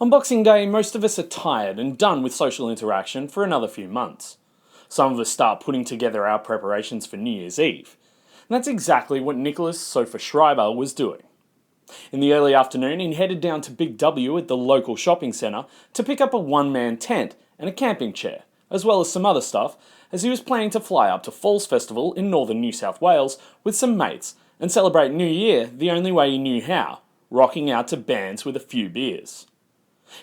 On Boxing Day, most of us are tired and done with social interaction for another few months. Some of us start putting together our preparations for New Year's Eve. And that's exactly what Nicky Sofer-Schreiber was doing. In the early afternoon, he headed down to Big W at the local shopping centre to pick up a one-man tent and a camping chair, as well as some other stuff, as he was planning to fly up to Falls Festival in northern New South Wales with some mates and celebrate New Year the only way he knew how, rocking out to bands with a few beers.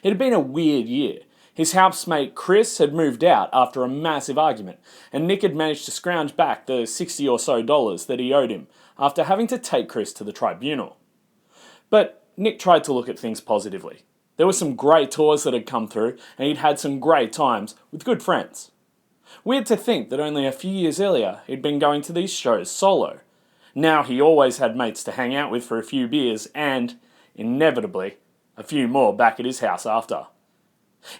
It had been a weird year. His housemate Chris had moved out after a massive argument, and Nick had managed to scrounge back the $60 or so that he owed him after having to take Chris to the tribunal. But Nick tried to look at things positively. There were some great tours that had come through, and he'd had some great times with good friends. Weird to think that only a few years earlier he'd been going to these shows solo. Now he always had mates to hang out with for a few beers and, inevitably, a few more back at his house after.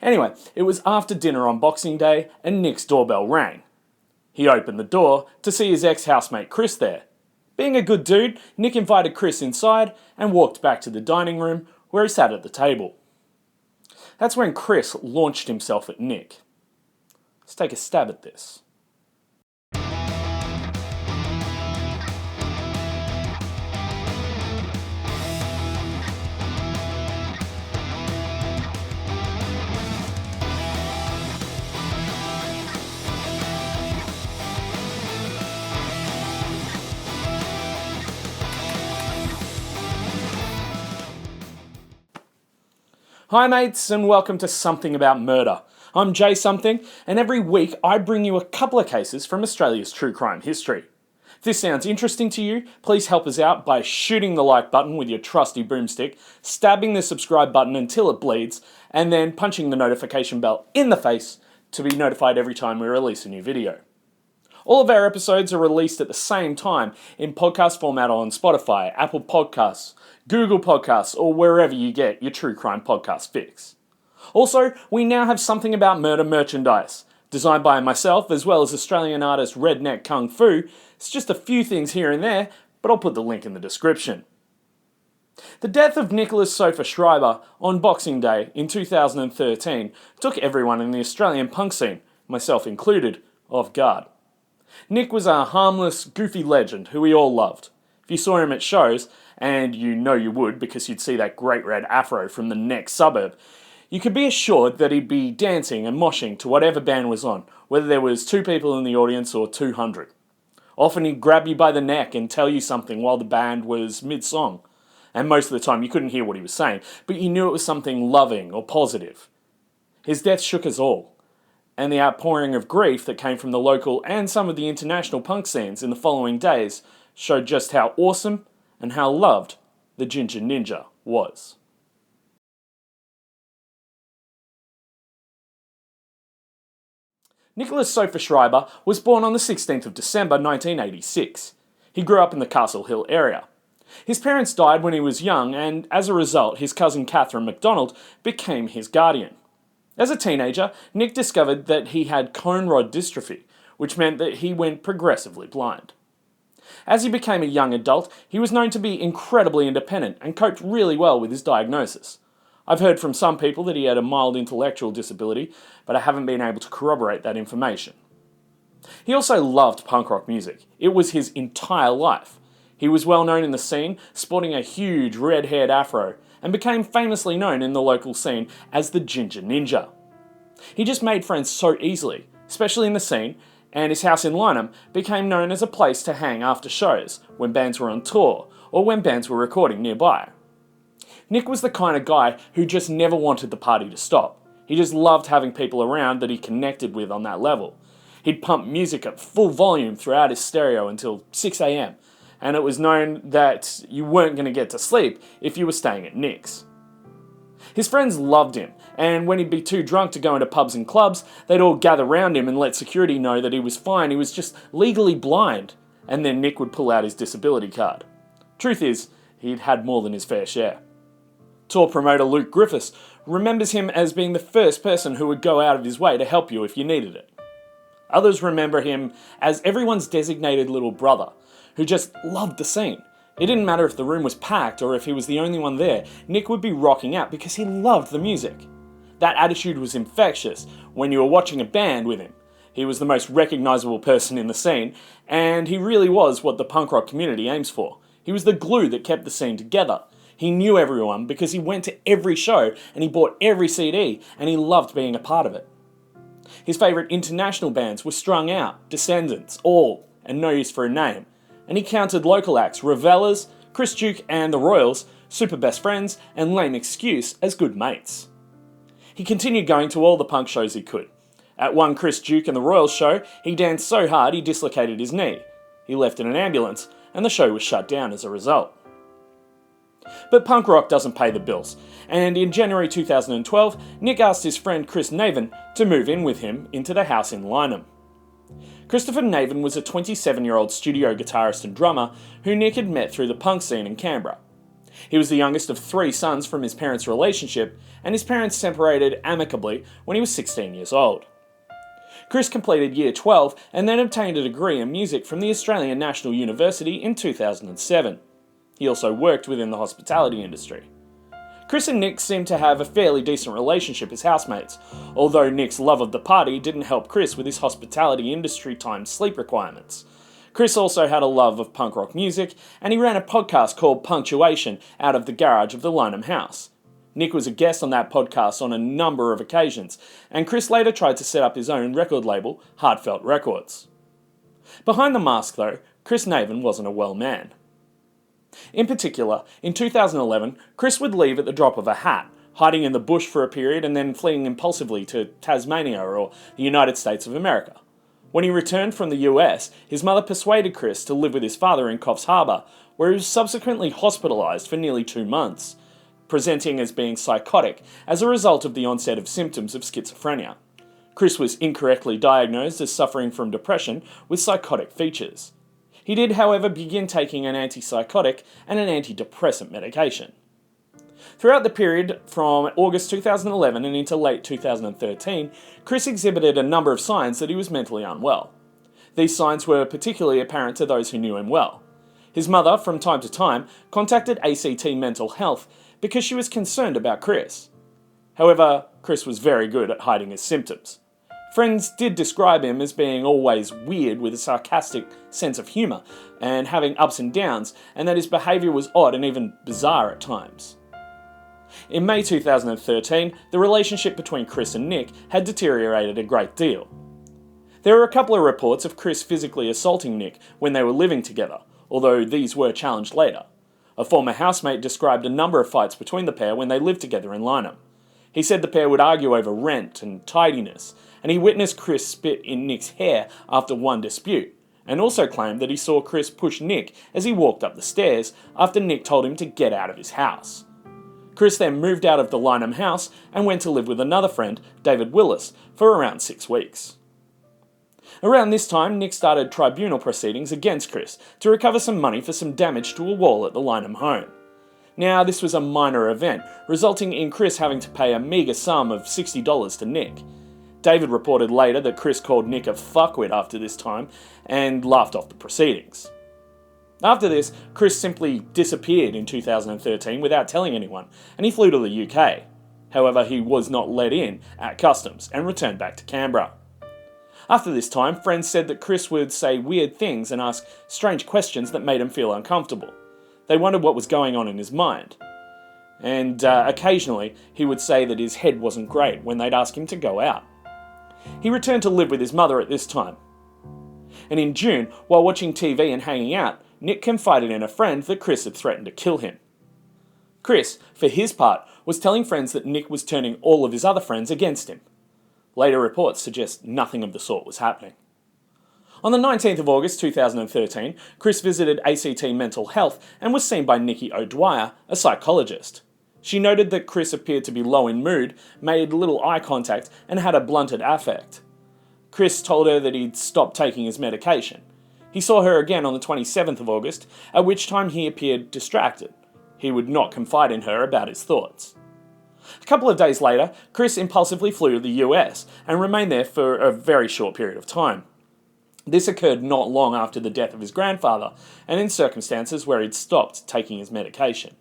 Anyway, it was after dinner on Boxing Day and Nick's doorbell rang. He opened the door to see his ex-housemate Chris there. Being a good dude, Nick invited Chris inside and walked back to the dining room where he sat at the table. That's when Chris launched himself at Nick. Let's take a stab at this. Hi mates, and welcome to Something About Murder. I'm Jay Something, and every week I bring you a couple of cases from Australia's true crime history. If this sounds interesting to you, please help us out by shooting the like button with your trusty boomstick, stabbing the subscribe button until it bleeds, and then punching the notification bell in the face to be notified every time we release a new video. All of our episodes are released at the same time in podcast format on Spotify, Apple Podcasts, Google Podcasts, or wherever you get your true crime podcast fix. Also, we now have Something About Murder merchandise, designed by myself as well as Australian artist Redneck Kung Fu. It's just a few things here and there, but I'll put the link in the description. The death of Nicky Sofer-Schreiber on Boxing Day in 2013 took everyone in the Australian punk scene, myself included, off guard. Nick was a harmless, goofy legend who we all loved. If you saw him at shows, and you know you would because you'd see that great red afro from the next suburb, you could be assured that he'd be dancing and moshing to whatever band was on, whether there was 2 people in the audience or 200. Often he'd grab you by the neck and tell you something while the band was mid-song, and most of the time you couldn't hear what he was saying, but you knew it was something loving or positive. His death shook us all, and the outpouring of grief that came from the local and some of the international punk scenes in the following days showed just how awesome and how loved the Ginger Ninja was. Nicky Sofer-Schreiber was born on the 16th of December 1986. He grew up in the Castle Hill area. His parents died when he was young, and as a result, his cousin Catherine MacDonald became his guardian. As a teenager, Nick discovered that he had cone rod dystrophy, which meant that he went progressively blind. As he became a young adult, he was known to be incredibly independent and coped really well with his diagnosis. I've heard from some people that he had a mild intellectual disability, but I haven't been able to corroborate that information. He also loved punk rock music. It was his entire life. He was well known in the scene, sporting a huge red-haired afro, and became famously known in the local scene as the Ginger Ninja. He just made friends so easily, especially in the scene, and his house in Lynham became known as a place to hang after shows, when bands were on tour, or when bands were recording nearby. Nick was the kind of guy who just never wanted the party to stop. He just loved having people around that he connected with on that level. He'd pump music at full volume throughout his stereo until 6 a.m, and it was known that you weren't going to get to sleep if you were staying at Nick's. His friends loved him, and when he'd be too drunk to go into pubs and clubs, they'd all gather round him and let security know that he was fine, he was just legally blind, and then Nick would pull out his disability card. Truth is, he'd had more than his fair share. Tour promoter Luke Griffiths remembers him as being the first person who would go out of his way to help you if you needed it. Others remember him as everyone's designated little brother, who just loved the scene. It didn't matter if the room was packed or if he was the only one there, Nick would be rocking out because he loved the music. That attitude was infectious when you were watching a band with him. He was the most recognisable person in the scene, and he really was what the punk rock community aims for. He was the glue that kept the scene together. He knew everyone because he went to every show and he bought every CD, and he loved being a part of it. His favourite international bands were Strung Out, Descendants, All, and No Use for a Name, and he counted local acts Revelers, Chris Duke and the Royals, Super Best Friends, and Lame Excuse as good mates. He continued going to all the punk shows he could. At one Chris Duke and the Royals show, he danced so hard he dislocated his knee. He left in an ambulance, and the show was shut down as a result. But punk rock doesn't pay the bills, and in January 2012, Nick asked his friend Chris Naven to move in with him into the house in Lynham. Christopher Naven was a 27-year-old studio guitarist and drummer who Nick had met through the punk scene in Canberra. He was the youngest of 3 sons from his parents' relationship, and his parents separated amicably when he was 16 years old. Chris completed Year 12 and then obtained a degree in music from the Australian National University in 2007. He also worked within the hospitality industry. Chris and Nick seemed to have a fairly decent relationship as housemates, although Nick's love of the party didn't help Chris with his hospitality industry time sleep requirements. Chris also had a love of punk rock music, and he ran a podcast called Punctuation out of the garage of the Lynham house. Nick was a guest on that podcast on a number of occasions, and Chris later tried to set up his own record label, Heartfelt Records. Behind the mask though, Chris Naven wasn't a well man. In particular, in 2011, Chris would leave at the drop of a hat, hiding in the bush for a period and then fleeing impulsively to Tasmania or the United States of America. When he returned from the US, his mother persuaded Chris to live with his father in Coffs Harbour, where he was subsequently hospitalised for nearly 2 months, presenting as being psychotic as a result of the onset of symptoms of schizophrenia. Chris was incorrectly diagnosed as suffering from depression with psychotic features. He did, however, begin taking an antipsychotic and an antidepressant medication. Throughout the period from August 2011 and into late 2013, Chris exhibited a number of signs that he was mentally unwell. These signs were particularly apparent to those who knew him well. His mother, from time to time, contacted ACT Mental Health because she was concerned about Chris. However, Chris was very good at hiding his symptoms. Friends did describe him as being always weird with a sarcastic sense of humour and having ups and downs, and that his behaviour was odd and even bizarre at times. In May 2013, the relationship between Chris and Nick had deteriorated a great deal. There were a couple of reports of Chris physically assaulting Nick when they were living together, although these were challenged later. A former housemate described a number of fights between the pair when they lived together in Lynham. He said the pair would argue over rent and tidiness, and he witnessed Chris spit in Nick's hair after one dispute, and also claimed that he saw Chris push Nick as he walked up the stairs after Nick told him to get out of his house. Chris then moved out of the Lynham house and went to live with another friend, David Willis, for around 6 weeks. Around this time, Nick started tribunal proceedings against Chris to recover some money for some damage to a wall at the Lynham home. Now, this was a minor event, resulting in Chris having to pay a meagre sum of $60 to Nick. David reported later that Chris called Nick a fuckwit after this time and laughed off the proceedings. After this, Chris simply disappeared in 2013 without telling anyone, and he flew to the UK. However, he was not let in at customs and returned back to Canberra. After this time, friends said that Chris would say weird things and ask strange questions that made him feel uncomfortable. They wondered what was going on in his mind. And occasionally, he would say that his head wasn't great when they'd ask him to go out. He returned to live with his mother at this time. And in June, while watching TV and hanging out, Nick confided in a friend that Chris had threatened to kill him. Chris, for his part, was telling friends that Nick was turning all of his other friends against him. Later reports suggest nothing of the sort was happening. On the 19th of August 2013, Chris visited ACT Mental Health and was seen by Nikki O'Dwyer, a psychologist. She noted that Chris appeared to be low in mood, made little eye contact, and had a blunted affect. Chris told her that he'd stopped taking his medication. He saw her again on the 27th of August, at which time he appeared distracted. He would not confide in her about his thoughts. A couple of days later, Chris impulsively flew to the US and remained there for a very short period of time. This occurred not long after the death of his grandfather, and in circumstances where he'd stopped taking his medication.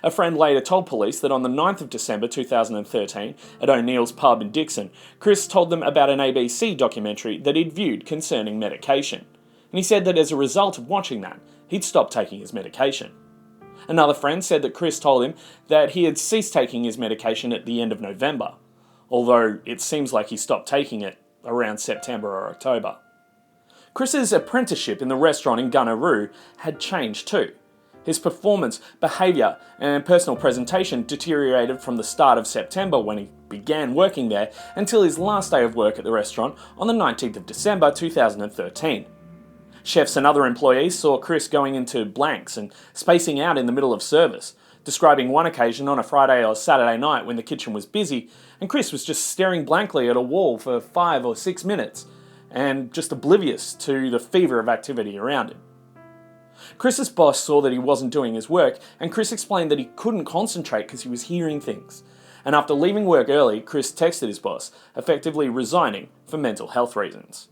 A friend later told police that on the 9th of December 2013, at O'Neill's pub in Dixon, Chris told them about an ABC documentary that he'd viewed concerning medication. And he said that as a result of watching that, he'd stopped taking his medication. Another friend said that Chris told him that he had ceased taking his medication at the end of November, although it seems like he stopped taking it around September or October. Chris's apprenticeship in the restaurant in Gunneroo had changed too. His performance, behaviour and personal presentation deteriorated from the start of September when he began working there until his last day of work at the restaurant on the 19th of December 2013. Chefs and other employees saw Chris going into blanks and spacing out in the middle of service, describing one occasion on a Friday or Saturday night when the kitchen was busy and Chris was just staring blankly at a wall for 5 or 6 minutes and just oblivious to the fever of activity around him. Chris's boss saw that he wasn't doing his work, and Chris explained that he couldn't concentrate because he was hearing things. And after leaving work early, Chris texted his boss, effectively resigning for mental health reasons.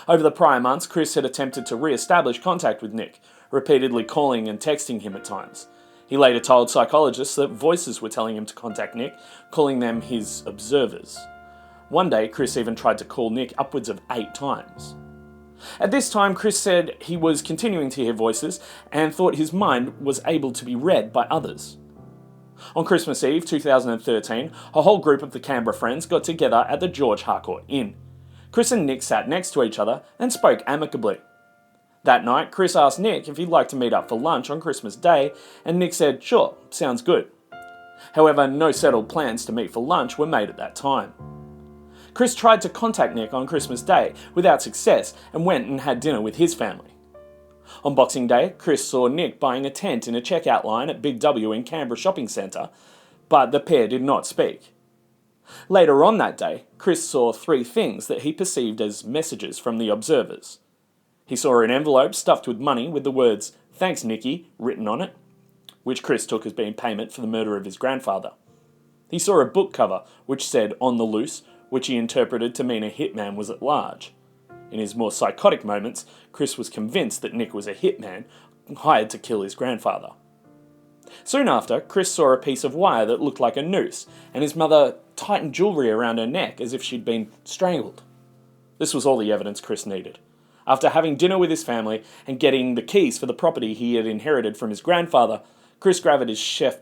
Over the prior months, Chris had attempted to re-establish contact with Nick, repeatedly calling and texting him at times. He later told psychologists that voices were telling him to contact Nick, calling them his observers. One day, Chris even tried to call Nick upwards of 8 times. At this time, Chris said he was continuing to hear voices and thought his mind was able to be read by others. On Christmas Eve 2013, a whole group of the Canberra friends got together at the George Harcourt Inn. Chris and Nick sat next to each other and spoke amicably. That night, Chris asked Nick if he'd like to meet up for lunch on Christmas Day, and Nick said, "Sure, sounds good." However, no settled plans to meet for lunch were made at that time. Chris tried to contact Nick on Christmas Day without success and went and had dinner with his family. On Boxing Day, Chris saw Nick buying a tent in a checkout line at Big W in Canberra Shopping Centre, but the pair did not speak. Later on that day, Chris saw 3 things that he perceived as messages from the observers. He saw an envelope stuffed with money with the words, "Thanks, Nicky," written on it, which Chris took as being payment for the murder of his grandfather. He saw a book cover which said "On the Loose," which he interpreted to mean a hitman was at large. In his more psychotic moments, Chris was convinced that Nick was a hitman hired to kill his grandfather. Soon after, Chris saw a piece of wire that looked like a noose, and his mother tightened jewellery around her neck as if she'd been strangled. This was all the evidence Chris needed. After having dinner with his family and getting the keys for the property he had inherited from his grandfather, Chris grabbed his chef's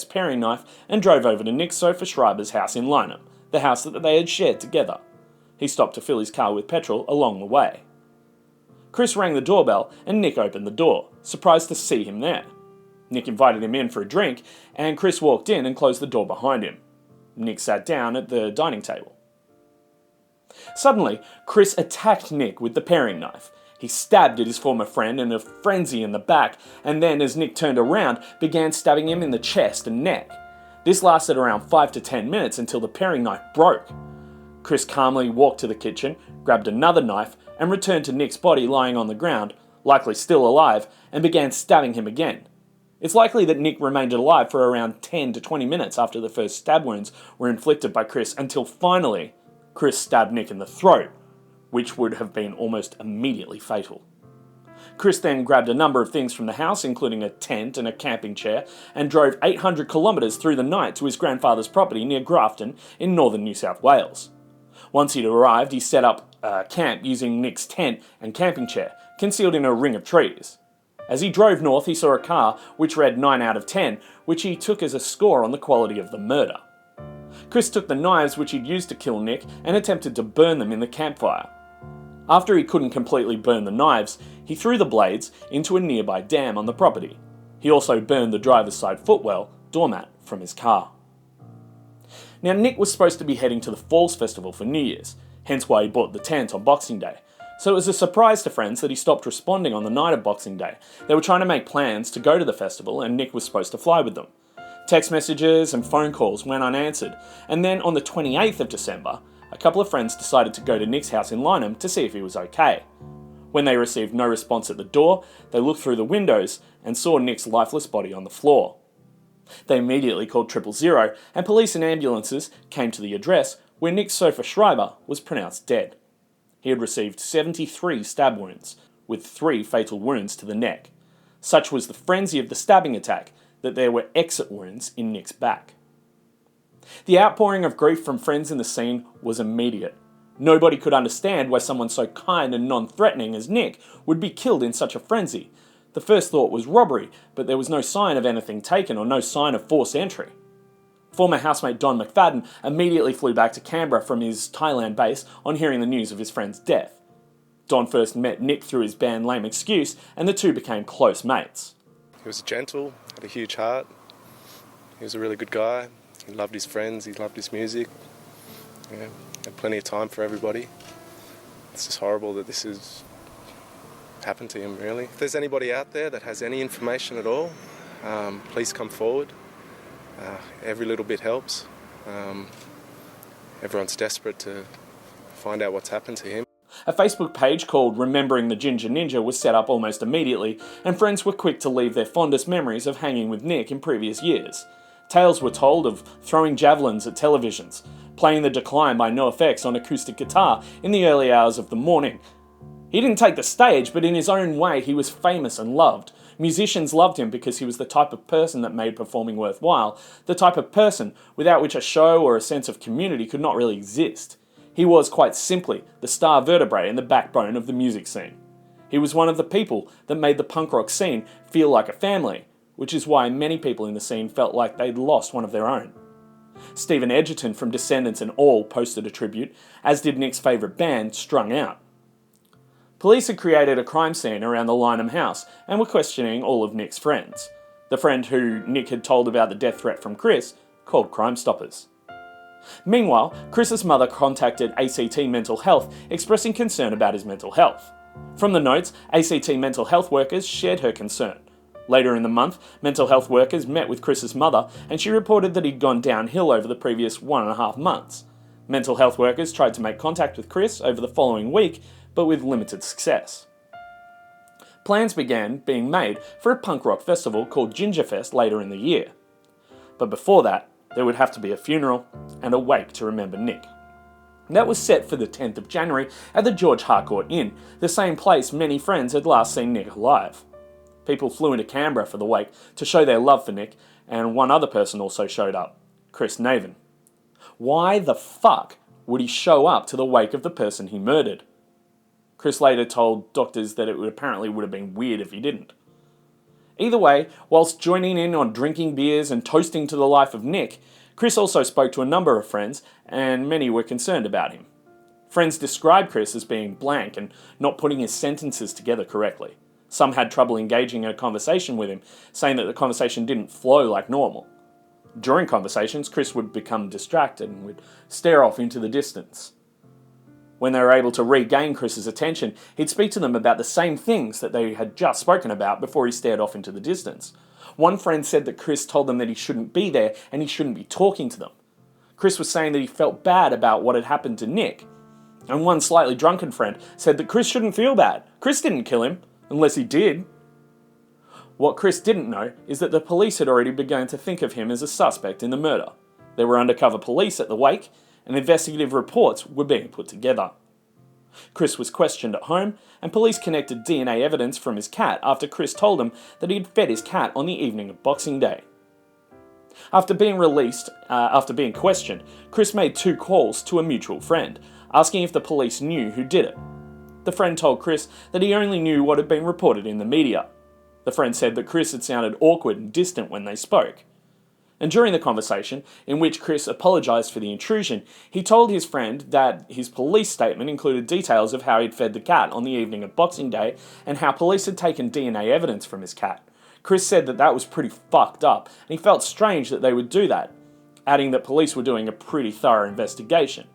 paring knife and drove over to Nicky Sofer-Schreiber's house in Lynham, the house that they had shared together. He stopped to fill his car with petrol along the way. Chris rang the doorbell and Nick opened the door, surprised to see him there. Nick invited him in for a drink and Chris walked in and closed the door behind him. Nick sat down at the dining table. Suddenly, Chris attacked Nick with the paring knife. He stabbed at his former friend in a frenzy in the back, and then as Nick turned around, began stabbing him in the chest and neck. This lasted around 5 to 10 minutes until the paring knife broke. Chris calmly walked to the kitchen, grabbed another knife, and returned to Nick's body lying on the ground, likely still alive, and began stabbing him again. It's likely that Nick remained alive for around 10 to 20 minutes after the first stab wounds were inflicted by Chris, until finally, Chris stabbed Nick in the throat, which would have been almost immediately fatal. Chris then grabbed a number of things from the house, including a tent and a camping chair, and drove 800 kilometres through the night to his grandfather's property near Grafton in northern New South Wales. Once he'd arrived, he set up camp using Nick's tent and camping chair, concealed in a ring of trees. As he drove north, he saw a car which read 9 out of 10, which he took as a score on the quality of the murder. Chris took the knives which he'd used to kill Nick and attempted to burn them in the campfire. After he couldn't completely burn the knives, he threw the blades into a nearby dam on the property. He also burned the driver's side footwell doormat from his car. Now, Nick was supposed to be heading to the Falls Festival for New Year's, hence why he bought the tent on Boxing Day. So it was a surprise to friends that he stopped responding on the night of Boxing Day. They were trying to make plans to go to the festival and Nick was supposed to fly with them. Text messages and phone calls went unanswered, and then on the 28th of December, a couple of friends decided to go to Nick's house in Lynham to see if he was okay. When they received no response at the door, they looked through the windows and saw Nick's lifeless body on the floor. They immediately called 000, and police and ambulances came to the address where Nick Sofer-Schreiber was pronounced dead. He had received 73 stab wounds, with 3 fatal wounds to the neck. Such was the frenzy of the stabbing attack that there were exit wounds in Nick's back. The outpouring of grief from friends in the scene was immediate. Nobody could understand why someone so kind and non-threatening as Nick would be killed in such a frenzy. The first thought was robbery, but there was no sign of anything taken or no sign of forced entry. Former housemate Don McFadden immediately flew back to Canberra from his Thailand base on hearing the news of his friend's death. Don first met Nick through his band Lame Excuse, and the two became close mates. He was gentle, had a huge heart. He was a really good guy. He loved his friends, he loved his music. Yeah, had plenty of time for everybody. It's just horrible that this has happened to him, really. If there's anybody out there that has any information at all, please come forward. Every little bit helps. Everyone's desperate to find out what's happened to him. A Facebook page called Remembering the Ginger Ninja was set up almost immediately, and friends were quick to leave their fondest memories of hanging with Nick in previous years. Tales were told of throwing javelins at televisions, playing The Decline by NoFX on acoustic guitar in the early hours of the morning. He didn't take the stage, but in his own way he was famous and loved. Musicians loved him because he was the type of person that made performing worthwhile, the type of person without which a show or a sense of community could not really exist. He was, quite simply, the star vertebrae and the backbone of the music scene. He was one of the people that made the punk rock scene feel like a family, which is why many people in the scene felt like they'd lost one of their own. Stephen Edgerton from Descendants and All posted a tribute, as did Nick's favourite band, Strung Out. Police had created a crime scene around the Lynham house and were questioning all of Nick's friends. The friend who Nick had told about the death threat from Chris called Crime Stoppers. Meanwhile, Chris's mother contacted ACT Mental Health, expressing concern about his mental health. From the notes, ACT mental health workers shared her concern. Later in the month, mental health workers met with Chris's mother, and she reported that he'd gone downhill over the previous 1.5 months. Mental health workers tried to make contact with Chris over the following week, but with limited success. Plans began being made for a punk rock festival called Gingerfest later in the year. But before that, there would have to be a funeral and a wake to remember Nick. That was set for the 10th of January at the George Harcourt Inn, the same place many friends had last seen Nick alive. People flew into Canberra for the wake to show their love for Nick, and one other person also showed up, Chris Naven. Why the fuck would he show up to the wake of the person he murdered? Chris later told doctors that it apparently would have been weird if he didn't. Either way, whilst joining in on drinking beers and toasting to the life of Nick, Chris also spoke to a number of friends, and many were concerned about him. Friends described Chris as being blank and not putting his sentences together correctly. Some had trouble engaging in a conversation with him, saying that the conversation didn't flow like normal. During conversations, Chris would become distracted and would stare off into the distance. When they were able to regain Chris's attention, he'd speak to them about the same things that they had just spoken about before he stared off into the distance. One friend said that Chris told them that he shouldn't be there and he shouldn't be talking to them. Chris was saying that he felt bad about what had happened to Nick. And one slightly drunken friend said that Chris shouldn't feel bad. Chris didn't kill him, unless he did. What Chris didn't know is that the police had already begun to think of him as a suspect in the murder. There were undercover police at the wake, and investigative reports were being put together. Chris was questioned at home, and police connected DNA evidence from his cat after Chris told them that he had fed his cat on the evening of Boxing Day. After being questioned, Chris made 2 calls to a mutual friend, asking if the police knew who did it. The friend told Chris that he only knew what had been reported in the media. The friend said that Chris had sounded awkward and distant when they spoke. And during the conversation, in which Chris apologised for the intrusion, he told his friend that his police statement included details of how he'd fed the cat on the evening of Boxing Day and how police had taken DNA evidence from his cat. Chris said that that was pretty fucked up, and he felt strange that they would do that, adding that police were doing a pretty thorough investigation.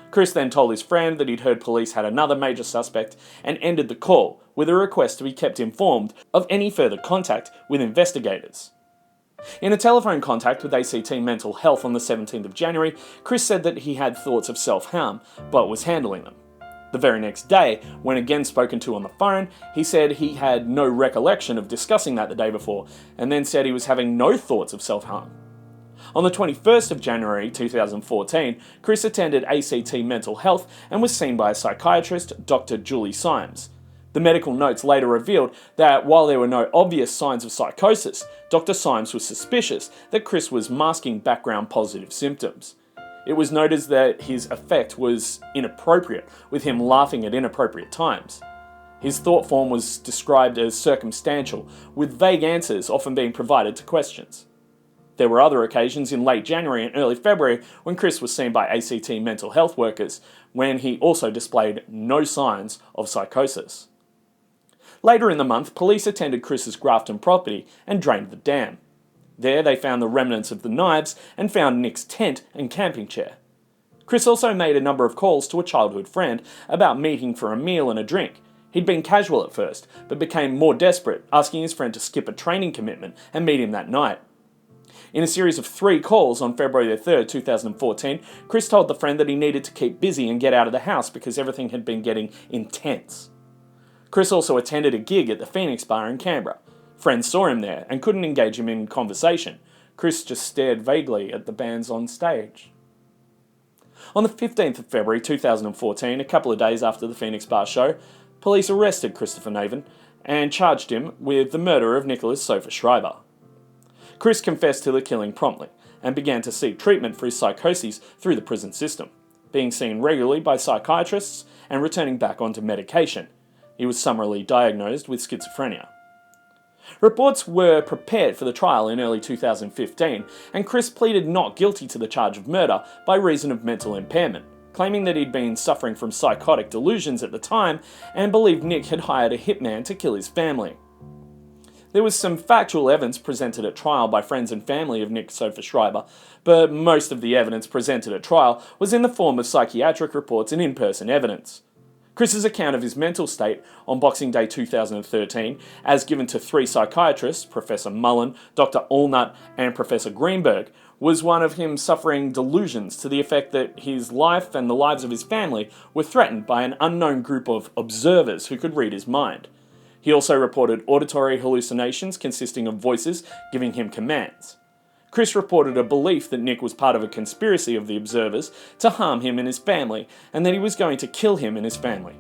Chris then told his friend that he'd heard police had another major suspect and ended the call with a request to be kept informed of any further contact with investigators. In a telephone contact with ACT Mental Health on the 17th of January, Chris said that he had thoughts of self-harm, but was handling them. The very next day, when again spoken to on the phone, he said he had no recollection of discussing that the day before, and then said he was having no thoughts of self-harm. On the 21st of January 2014, Chris attended ACT Mental Health and was seen by a psychiatrist, Dr. Julie Symes. The medical notes later revealed that while there were no obvious signs of psychosis, Dr. Symes was suspicious that Chris was masking background positive symptoms. It was noted that his affect was inappropriate, with him laughing at inappropriate times. His thought form was described as circumstantial, with vague answers often being provided to questions. There were other occasions in late January and early February when Chris was seen by ACT mental health workers, when he also displayed no signs of psychosis. Later in the month, police attended Chris's Grafton property and drained the dam. There they found the remnants of the knives and found Nick's tent and camping chair. Chris also made a number of calls to a childhood friend about meeting for a meal and a drink. He'd been casual at first, but became more desperate, asking his friend to skip a training commitment and meet him that night. In a series of 3 calls on February 3, 2014, Chris told the friend that he needed to keep busy and get out of the house because everything had been getting intense. Chris also attended a gig at the Phoenix Bar in Canberra. Friends saw him there and couldn't engage him in conversation. Chris just stared vaguely at the bands on stage. On the 15th of February 2014, a couple of days after the Phoenix Bar show, police arrested Christopher Naven and charged him with the murder of Nicky Sofer-Schreiber. Chris confessed to the killing promptly and began to seek treatment for his psychoses through the prison system, being seen regularly by psychiatrists and returning back onto medication. He was summarily diagnosed with schizophrenia. Reports were prepared for the trial in early 2015, and Chris pleaded not guilty to the charge of murder by reason of mental impairment, claiming that he'd been suffering from psychotic delusions at the time and believed Nick had hired a hitman to kill his family. There was some factual evidence presented at trial by friends and family of Nicky Sofer-Schreiber, but most of the evidence presented at trial was in the form of psychiatric reports and in-person evidence. Chris's account of his mental state on Boxing Day 2013, as given to 3 psychiatrists, Professor Mullen, Dr. Allnut, and Professor Greenberg, was one of him suffering delusions to the effect that his life and the lives of his family were threatened by an unknown group of observers who could read his mind. He also reported auditory hallucinations consisting of voices giving him commands. Chris reported a belief that Nick was part of a conspiracy of the observers to harm him and his family, and that he was going to kill him and his family.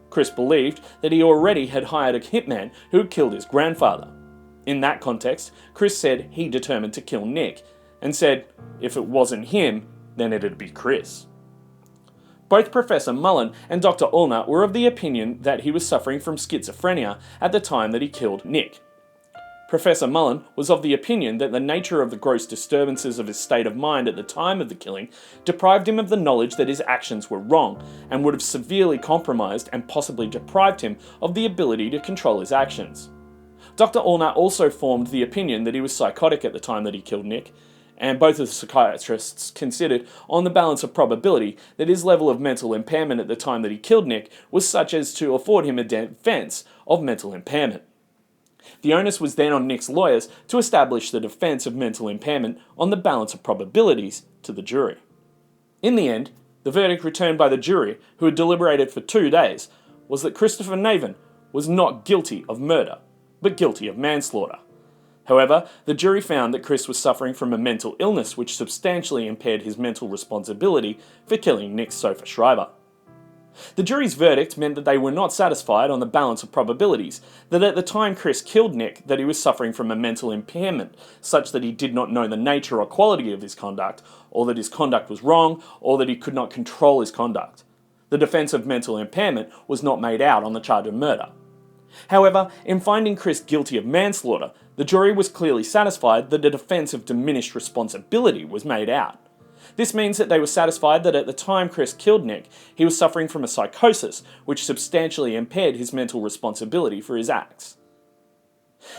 Chris believed that he already had hired a hitman who had killed his grandfather. In that context, Chris said he determined to kill Nick, and said if it wasn't him, then it'd be Chris. Both Professor Mullen and Dr. Allnut were of the opinion that he was suffering from schizophrenia at the time that he killed Nick. Professor Mullen was of the opinion that the nature of the gross disturbances of his state of mind at the time of the killing deprived him of the knowledge that his actions were wrong, and would have severely compromised and possibly deprived him of the ability to control his actions. Dr. Allnut also formed the opinion that he was psychotic at the time that he killed Nick, and both of the psychiatrists considered, on the balance of probability, that his level of mental impairment at the time that he killed Nick was such as to afford him a defence of mental impairment. The onus was then on Nick's lawyers to establish the defence of mental impairment on the balance of probabilities to the jury. In the end, the verdict returned by the jury, who had deliberated for 2 days, was that Christopher Naven was not guilty of murder, but guilty of manslaughter. However, the jury found that Chris was suffering from a mental illness which substantially impaired his mental responsibility for killing Nicky Sofer-Schreiber. The jury's verdict meant that they were not satisfied on the balance of probabilities, that at the time Chris killed Nick, that he was suffering from a mental impairment, such that he did not know the nature or quality of his conduct, or that his conduct was wrong, or that he could not control his conduct. The defence of mental impairment was not made out on the charge of murder. However, in finding Chris guilty of manslaughter, the jury was clearly satisfied that a defence of diminished responsibility was made out. This means that they were satisfied that at the time Chris killed Nick, he was suffering from a psychosis which substantially impaired his mental responsibility for his acts.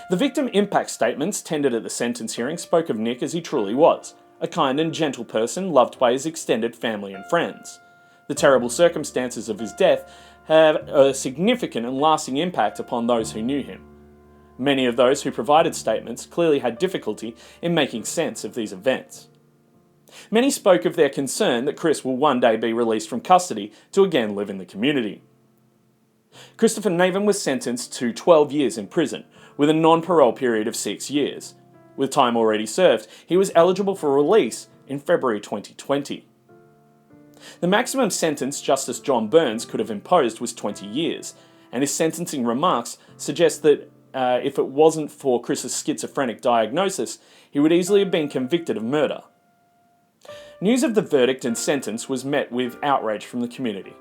The victim impact statements tendered at the sentence hearing spoke of Nick as he truly was, a kind and gentle person loved by his extended family and friends. The terrible circumstances of his death have a significant and lasting impact upon those who knew him. Many of those who provided statements clearly had difficulty in making sense of these events. Many spoke of their concern that Chris will one day be released from custody to again live in the community. Christopher Naven was sentenced to 12 years in prison, with a non-parole period of 6 years. With time already served, he was eligible for release in February 2020. The maximum sentence Justice John Burns could have imposed was 20 years, and his sentencing remarks suggest that if it wasn't for Chris's schizophrenic diagnosis, he would easily have been convicted of murder. News of the verdict and sentence was met with outrage from the community.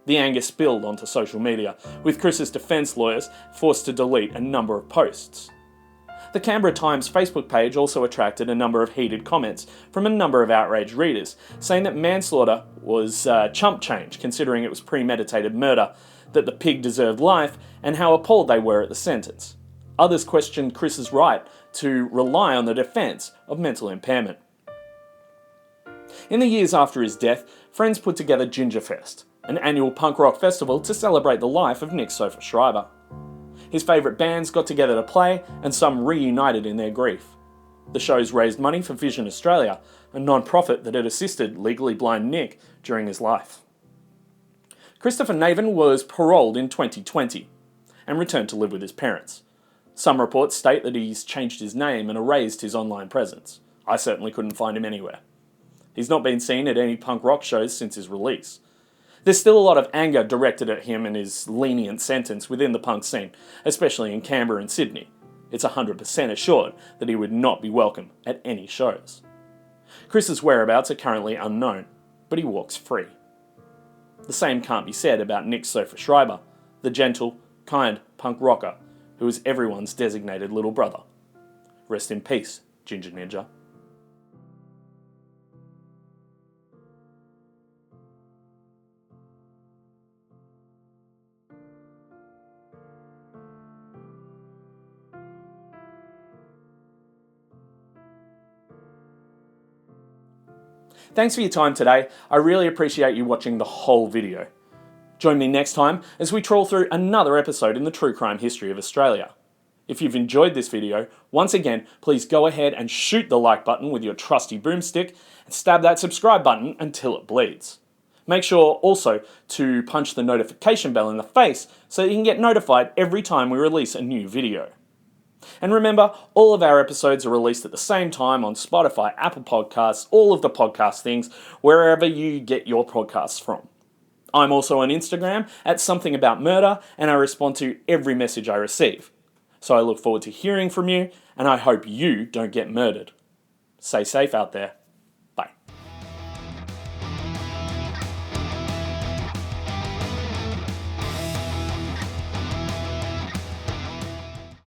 The anger spilled onto social media, with Chris's defence lawyers forced to delete a number of posts. The Canberra Times Facebook page also attracted a number of heated comments from a number of outraged readers, saying that manslaughter was chump change considering it was premeditated murder, that the pig deserved life, and how appalled they were at the sentence. Others questioned Chris's right to rely on the defence of mental impairment. In the years after his death, friends put together Gingerfest, an annual punk rock festival to celebrate the life of Nick Sofer-Schreiber. His favourite bands got together to play, and some reunited in their grief. The shows raised money for Vision Australia, a non-profit that had assisted legally blind Nick during his life. Christopher Naven was paroled in 2020 and returned to live with his parents. Some reports state that he's changed his name and erased his online presence. I certainly couldn't find him anywhere. He's not been seen at any punk rock shows since his release. There's still a lot of anger directed at him and his lenient sentence within the punk scene, especially in Canberra and Sydney. It's 100% assured that he would not be welcome at any shows. Chris's whereabouts are currently unknown, but he walks free. The same can't be said about Nick Sofer-Schreiber, the gentle, kind punk rocker who is everyone's designated little brother. Rest in peace, Ginger Ninja. Thanks for your time today. I really appreciate you watching the whole video. Join me next time as we trawl through another episode in the true crime history of Australia. If you've enjoyed this video, once again, please go ahead and shoot the like button with your trusty boomstick and stab that subscribe button until it bleeds. Make sure also to punch the notification bell in the face so that you can get notified every time we release a new video. And remember, all of our episodes are released at the same time on Spotify, Apple Podcasts, all of the podcast things, wherever you get your podcasts from. I'm also on Instagram at somethingaboutmurder, and I respond to every message I receive. So I look forward to hearing from you, and I hope you don't get murdered. Stay safe out there.